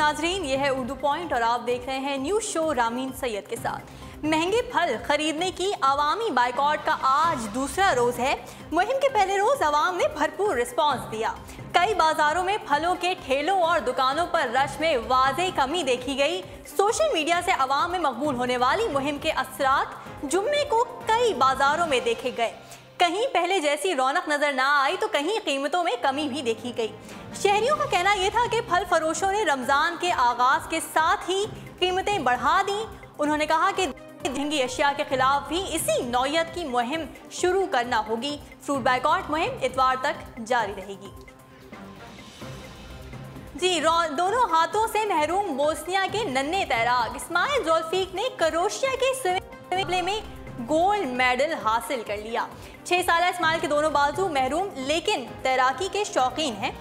नाजरीन, ये है उर्दू पॉइंट और आप देख रहे हैं न्यूज़ शो रामीन सैयद के साथ। महंगे फल खरीदने की अवामी बाइकॉट का आज दूसरा रोज है। मुहिम के पहले रोज अवाम ने भरपूर रिस्पांस दिया। कई बाजारों में फलों के ठेलों और दुकानों पर रश में वाज़ेह कमी देखी गई। सोशल मीडिया से अवाम में मकबूल होने वाली मुहिम के असरात जुम्मे को कई बाजारों में देखे गए। कहीं पहले जैसी रौनक नजर ना आई तो कहीं कीमतों में कमी भी देखी गई। शहरियों का कहना यह था कि फल फरोशों ने रमजान के आगाज के साथ ही कीमतें बढ़ा दी। उन्होंने कहा कि महंगी अशिया के खिलाफ भी इसी नौयत की मुहिम शुरू करना होगी। फ्रूट बाइकॉट मुहिम इतवार तक जारी रहेगी। जी, दोनों हाथों से महरूम बोस्निया के नन्हे तैराक इस्माइल जोल्फिक ने क्रोएशिया के स्विमिंग में गोल्ड मेडल हासिल कर लिया। 6 साल इस्माइल के दोनों बाजू महरूम लेकिन तैराकी के शौकीन हैं।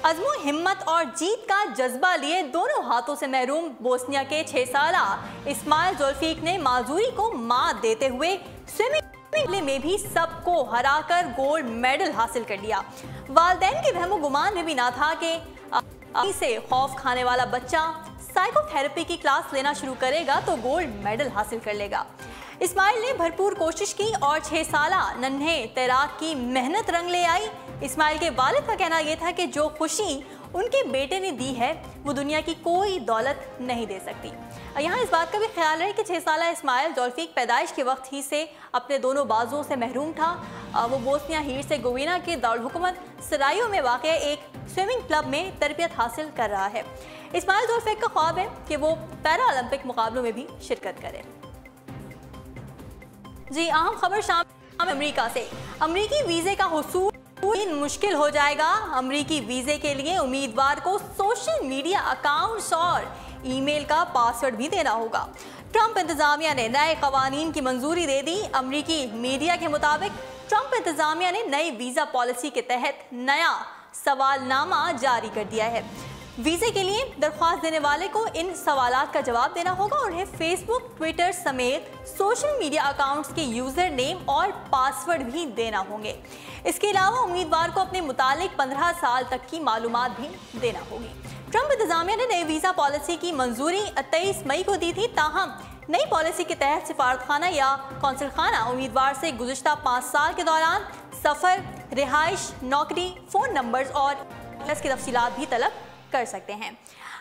अज़्मो हिम्मत और जीत का जज्बा लिए दोनों हाथों से महरूम बोस्निया के 6 साला इस्माइल जोल्फिक ने माजूरी को मात देते हुए स्विमिंग में भी सबको हराकर गोल्ड मेडल हासिल कर लिया। वालिदैन के वहमो गुमान में भी ना था कि से खौफ खाने वाला बच्चा साइकोथेरेपी की क्लास लेना शुरू करेगा तो गोल्ड मेडल हासिल कर लेगा। इस्माइल ने भरपूर कोशिश की और 6 साला नन्हे तैराक की मेहनत रंग ले आई। इस्माइल के वालिद का कहना यह था कि जो खुशी उनके बेटे ने दी है वो दुनिया की कोई दौलत नहीं दे सकती। यहाँ इस बात का भी ख्याल रहे कि 6 साला इस्माइल जोल्फिक पैदाइश के वक्त ही से अपने दोनों बाजुओं से महरूम था। वो बोस्निया हिर्सेगोविना के दारुल हुकूमत सरायो में वाक़ एक स्विमिंग क्लब में तरबियत हासिल कर रहा है। इस्माइल जोल्फिक का ख्वाब है कि वो पैरा ओलंपिक मुकाबलों में भी शिरकत करे। जी, अहम खबर शाम अमेरिका से। अमेरिकी वीज़े का हुसूल मुश्किल हो जाएगा। अमेरिकी वीज़े के लिए उम्मीदवार को सोशल मीडिया अकाउंट्स और ईमेल का पासवर्ड भी देना होगा। ट्रंप इंतजामिया ने नए कवानीन की मंजूरी दे दी। अमेरिकी मीडिया के मुताबिक ट्रंप इंतजामिया ने नई वीज़ा पॉलिसी के तहत नया सवालनामा जारी कर दिया है। वीज़े के लिए दरख्वास्त देने वाले को इन सवालात का जवाब देना होगा और उन्हें फेसबुक, ट्विटर समेत सोशल मीडिया अकाउंट्स के यूज़र नेम और पासवर्ड भी देना होंगे। इसके अलावा उम्मीदवार को अपने मुतालिक 15 साल तक की मालूमात भी देना होगी। ट्रंप इंतजामिया ने नई वीज़ा पॉलिसी की मंजूरी 23 मई को दी थी। ताहम नई पॉलिसी के तहत सिफारतखाना या कौंसिल खाना उम्मीदवार से गुज़िश्ता 5 साल के दौरान सफ़र, रिहाइश, नौकरी, फ़ोन नंबर्स और की तफसीलात भी तलब कर सकते हैं।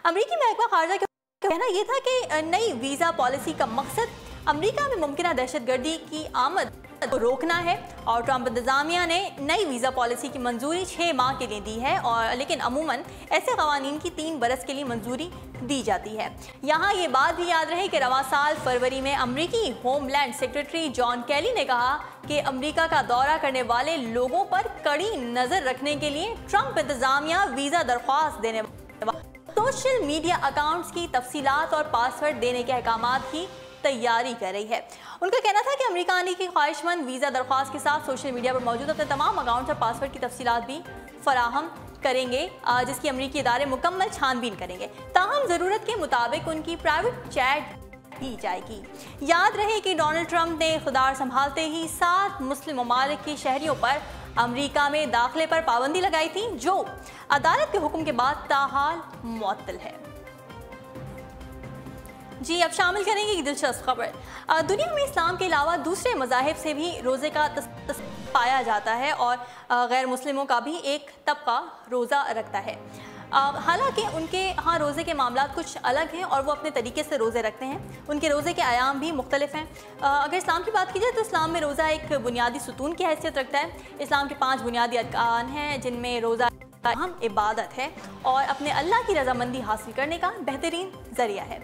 अमेरिकी महकमा खारजा का कहना यह था कि नई वीज़ा पॉलिसी का मकसद अमेरिका में मुमकिन दहशतगर्दी की आमद को रोकना है और ट्रंप इंतजामिया ने नई वीज़ा पॉलिसी की मंजूरी 6 माह के लिए दी है और लेकिन अमूमन ऐसे कवानीन की 3 बरस के लिए मंजूरी दी जाती है। यहाँ ये बात भी याद रहे कि रवां साल फरवरी में अमेरिकी होमलैंड सेक्रेटरी जॉन कैली ने कहा कि अमेरिका का दौरा करने वाले लोगों पर कड़ी नज़र रखने के लिए ट्रंप इंतजामिया वीज़ा दरख्वास्त देने सोशल मीडिया अकाउंट्स की तफसीलात और पासवर्ड देने के अहकामात की तैयारी कर रही है। उनका कहना था कि अमेरिका आने की ख्वाहिशमंद वीज़ा दरख्वास्त के साथ सोशल मीडिया पर मौजूद अपने तमाम अकाउंट्स और पासवर्ड की तफसीलात भी फराहम करेंगे, जिसकी अमेरिकी इदारे मुकम्मल छानबीन करेंगे। ताहम ज़रूरत के मुताबिक उनकी प्राइवेट चैट दी जाएगी। याद रहे कि डोनाल्ड ट्रंप ने इक़्तिदार संभालते ही 7 मुस्लिम ममालिक के शहरियों पर अमेरिका में दाखिले पर पाबंदी लगाई थी, जो अदालत के हुक्म के बाद ताहाल मुअत्तल है। जी, अब शामिल करेंगे एक दिलचस्प खबर। दुनिया में इस्लाम के अलावा दूसरे मज़ाहिब से भी रोज़े का पाया जाता है और गैर मुस्लिमों का भी एक तबका रोज़ा रखता है। हालांकि उनके यहाँ रोज़े के मामलात कुछ अलग हैं और वो अपने तरीके से रोज़े रखते हैं। उनके रोज़े के आयाम भी मुख्तलिफ हैं। अगर इस्लाम की बात की जाए तो इस्लाम में रोज़ा एक बुनियादी सुतून की हैसियत रखता है। इस्लाम के 5 बुनियादी अरकान हैं जिनमें रोज़ा अहम इबादत है और अपने अल्लाह की रज़ामंदी हासिल करने का बेहतरीन ज़रिया है।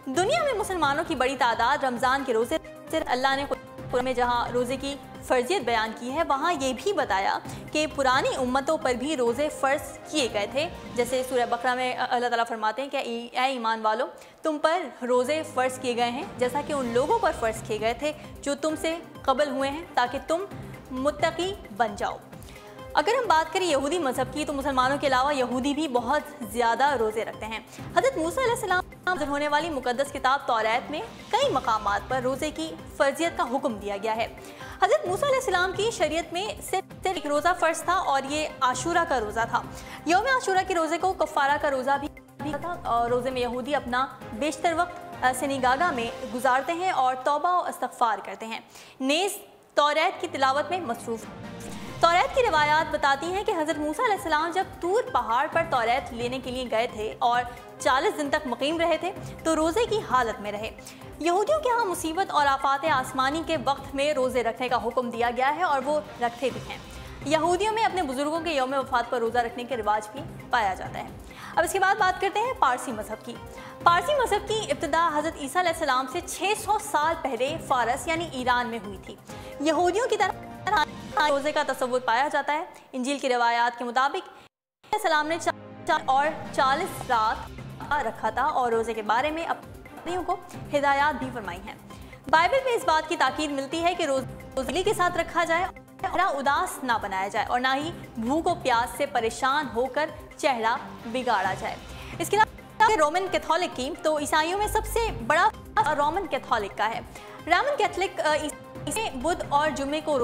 दुनिया में मुसलमानों की बड़ी तादाद रमज़ान के रोज़े अल्लाह ने कुरान में जहाँ रोज़े की फ़र्जियत बयान की है वहाँ ये भी बताया कि पुरानी उम्मतों पर भी रोज़े फ़र्ज़ किए गए थे। जैसे सूरह बकरा में अल्लाह ताला फरमाते हैं कि ऐ ईमान वालों, तुम पर रोज़े फ़र्ज़ किए गए हैं जैसा कि उन लोगों पर फ़र्ज़ किए गए थे जो तुमसे कबल हुए हैं, ताकि तुम मुत्तकी बन जाओ। अगर हम बात करें यहूदी मज़हब की तो मुसलमानों के अलावा यहूदी भी बहुत ज़्यादा रोज़े रखते हैं। हज़रत मूसा अलैहिस्सलाम नाज़िल होने वाली मुक़द्दस किताब तौरात में कई मकामात पर रोज़े की फ़र्जियत का हुक्म दिया गया है। हज़रत मूसा अलैहिस्सलाम की शरीयत में सिर्फ एक रोज़ा फ़र्ज़ था और ये आशूरा का रोज़ा था। यौम आशूरा के रोज़े को कफ़ारा का रोज़ा भी और रोज़े में यहूदी अपना बेशतर वक्त सिनेगागा में गुजारते हैं और तौबा और इस्तग़फ़ार करते हैं। नेज़ तौरात की तिलावत में मसरूफ़। तौरात की रिवायात बताती हैं कि हज़रत मूसा अलैहिस्सलाम जब तूर पहाड़ पर तौरात लेने के लिए गए थे और 40 दिन तक मुक़ीम रहे थे तो रोज़े की हालत में रहे। यहूदियों के यहाँ मुसीबत और आफात आसमानी के वक्त में रोज़े रखने का हुक्म दिया गया है और वो रखते भी हैं। यहूदियों में अपने बुजुर्गों के यौम वफ़ात पर रोज़ा रखने के रिवाज भी पाया जाता है। अब इसके बाद बात करते हैं पारसी मज़हब की। पारसी मज़हब की इब्तिदा हज़रत ईसा अलैहिस्सलाम से 600 साल पहले फ़ारस यानी ईरान में हुई थी। यहूदियों की तरह रोज़े का तसव्वुर पाया जाता है। इंजील की रिवायात के मुताबिक अलैहिस्सलाम ने 40 रात रखा था और रोज़े के बारे में अपनियों को हिदायत भी फरमाई हैं। बाइबल में इस बात की ताकीद मिलती है कि रोज़े के साथ रखा जाए, चेहरा उदास ना बनाया जाए और ना ही भूख और प्यास से परेशान होकर चेहरा बिगाड़ा जाए। इसके अलावा रोमन कैथोलिक की तो ईसाइयों में सबसे बड़ा रोमन कैथोलिक का है। रोमन कैथोलिक इसमें बुध और जुम्मे को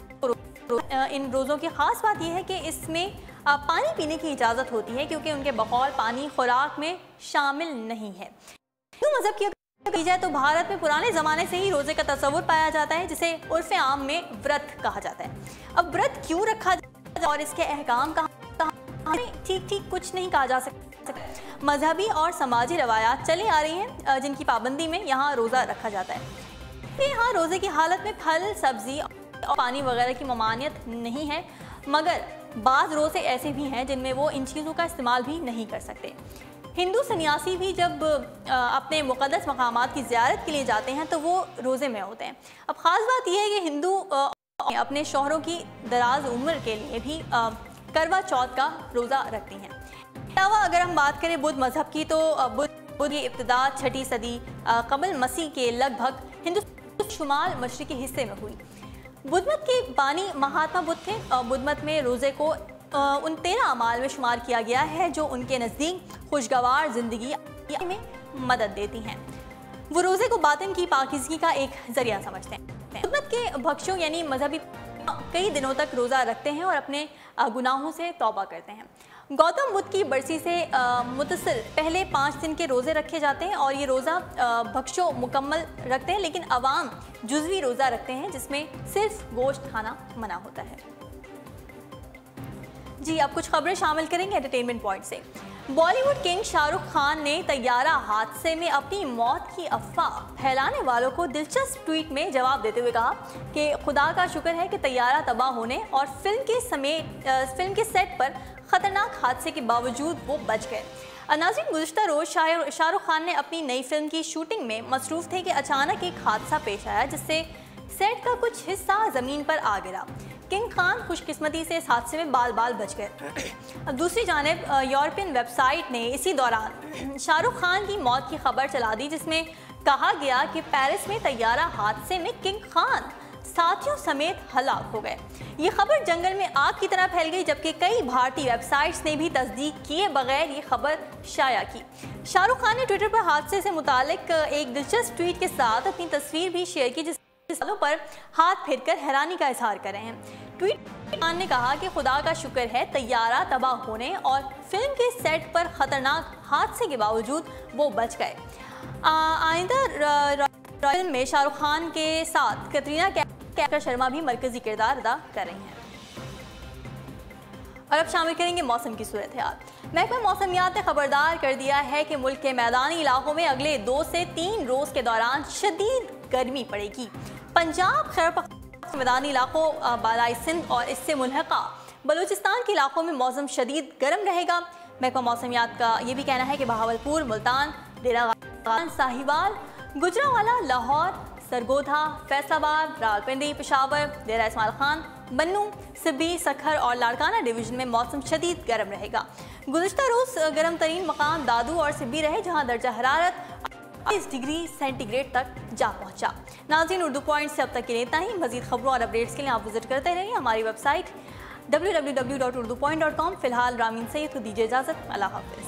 इन रोज़ों की ख़ास बात यह है कि इसमें पानी पीने की इजाज़त होती है क्योंकि उनके बकौल पानी खुराक में शामिल नहीं है। हिंदू मज़हब की की जाए तो भारत में पुराने ज़माने से ही रोज़े का तस्वुर पाया जाता है जिसे उर्फ़ आम में व्रत कहा जाता है। अब व्रत क्यों रखा जाता है और इसके अहकाम कहाँ ठीक कुछ नहीं कहा जा सकता। मजहबी और समाजी रवायात चली आ रही हैं जिनकी पाबंदी में यहाँ रोज़ा रखा जाता है। यहाँ रोज़े की हालत में फल, सब्ज़ी और पानी वगैरह की ममानियत नहीं है, मगर बाज़ रोज़े ऐसे भी हैं जिनमें वो इन चीज़ों का इस्तेमाल भी नहीं कर सकते। हिंदू सन्यासी भी जब अपने मुक़द्दस मकामात की ज़ियारत के लिए जाते हैं तो वो रोज़े में होते हैं। अब ख़ास बात यह है कि हिंदू अपने शौहरों की दराज उम्र के लिए भी करवा चौथ का रोज़ा रखती हैं। अलावा अगर हम बात करें बुद्ध मज़हब की तो बुद्ध की इब्तिदा 6वीं सदी कबल मसीह के लगभग हिंदू शुमाल मशरिकी हिस्से में हुई। बुद्ध मत के बानी महात्मा बुद्ध थे। बुद्ध मत में रोज़े को उन 13 अमाल में शुमार किया गया है जो उनके नज़दीक खुशगवार ज़िंदगी में मदद देती हैं। वो रोज़े को बातिन की पाकीज़गी का एक ज़रिया समझते हैं। बुद्ध मत के भक्षों यानी मजहबी कई दिनों तक रोज़ा रखते हैं और अपने गुनाहों से तौबा करते हैं। गौतम बुद्ध की बरसी से मुतसिल पहले 5 दिन के रोज़े रखे जाते हैं और ये रोज़ा भक्षों मुकम्मल रखते हैं, लेकिन अवाम जुज़वी रोज़ा रखते हैं जिसमें सिर्फ गोश्त खाना मना होता है। जी, अब कुछ खबरें शामिल करेंगे एंटरटेनमेंट पॉइंट से। बॉलीवुड किंग शाहरुख खान ने तैयारा हादसे में अपनी मौत की अफवाह फैलाने वालों को दिलचस्प ट्वीट में जवाब देते हुए कहा कि खुदा का शुक्र है कि तैयारा तबाह होने और फिल्म के सेट पर खतरनाक हादसे के बावजूद वो बच गए। नाज़रीन, गुज़िश्ता रोज़ शाहरुख खान ने अपनी नई फिल्म की शूटिंग में मसरूफ़ थे कि अचानक एक हादसा पेश आया जिससे सेट का कुछ हिस्सा ज़मीन पर आ गिरा। किंग खान खुशकिस्मती से इस हादसे में बाल बाल बच गए। अब दूसरी जानिब यूरोपियन वेबसाइट ने इसी दौरान शाहरुख खान की मौत की खबर चला दी जिसमें कहा गया कि पेरिस में तैयारा हादसे में किंग खान साथियों समेत हलाक हो गए। ये खबर जंगल में आग की तरह फैल गई, जबकि कई भारतीय वेबसाइट्स ने भी तस्दीक किए बगैर ये खबर शाया की। शाहरुख खान ने ट्विटर पर हादसे से मुतालिक एक दिलचस्प ट्वीट के साथ अपनी तस्वीर भी शेयर की सालों पर हाथ फेरकर हैरानी का इजहार कर रहे हैं। ट्वीट खान ने कहा कि खुदा का शुक्र है तैयारा तबाह होने और फिल्म के सेट पर खतरनाक हादसे के बावजूद वो बच गए। आइंदा फिल्म में शाहरुख खान के साथ कतरीना कैफ शर्मा भी मरकजी किरदार अदा कर रही हैं। और अब शामिल करेंगे मौसम की सूरत हाल। महकमा मौसमियात ने खबरदार कर दिया है कि मुल्क के मैदानी इलाकों में अगले 2 से 3 रोज़ के दौरान शदीद गर्मी पड़ेगी। पंजाब, खैबर पख्तूनख्वा, मैदानी इलाकों, बालाई सिंध और इससे मुल्हका बलूचिस्तान के इलाकों में मौसम शदीद गर्म रहेगा। महकमा मौसमियात का ये भी कहना है कि बहावलपुर, मुल्तान, डेरा गाजी, साहिवाल, गुजरांवाला, लाहौर, सरगोधा, फैसलाबाद, रावलपिंडी, पेशावर, डेरा इस्माइल खान, बन्नू, सिब्बी, सखर और लाड़काना डिवीज़न में मौसम शदीद गर्म रहेगा। गुज़िश्ता रोज़ गर्म तरीन मकाम दादू और सिब्बी रहे जहाँ दर्जा हरारत 28 डिग्री सेंटीग्रेड तक जा पहुँचा। नाज़रीन, उर्दू पॉइंट से अब तक के लिए इतना ही। मज़ीद खबरों और अपडेट्स के लिए आप विजिट करते रहिए हमारी वेबसाइट www.urdupoint.com। फ़िलहाल रामीन सैयद को दीजिए इजाज़त। अल्लाह हाफ़िज़।